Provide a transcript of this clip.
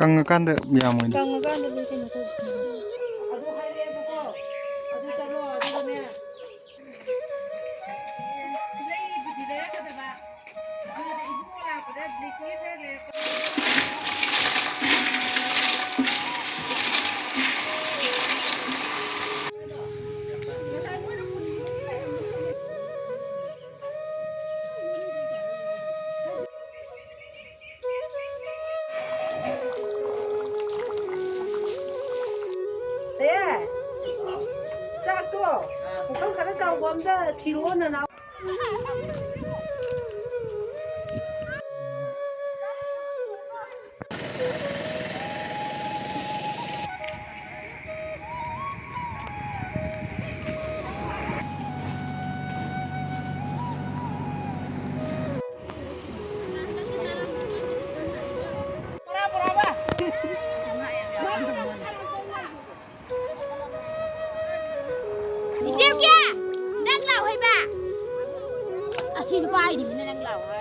ꯀꯪꯉꯀꯥꯟꯗ ꯌꯥꯝꯃꯣꯏꯅꯦ ꯀꯪꯉꯀꯥꯟꯗꯗꯤ ꯀꯩꯅꯣ ꯇꯧꯕ ꯑꯗꯨ ꯍꯥꯏꯔꯛꯑꯦꯕꯀꯣ ꯑꯗꯨ ꯆꯠꯂꯣ ꯑꯗꯨꯒꯅꯦ ꯂꯩꯕꯨꯗꯤ ꯂꯩꯔꯛꯀꯗꯕ ꯑꯗꯨꯗ ꯏꯕꯨꯡ ꯂꯥꯛꯄꯗ ꯕ꯭ꯂꯤꯆꯤꯡ ꯈꯔ ꯂꯩꯔꯛꯀꯗꯕ ꯆꯥꯛꯇꯣ ꯄꯨꯈꯝ ꯈꯔ ꯆꯥꯎꯕ ꯑꯝꯇ ꯊꯤꯔꯛꯑꯣ ꯅꯅꯥꯎ 이세우기야! 낭라오 해봐! 아, 시주 빠이디 미네 낭라오.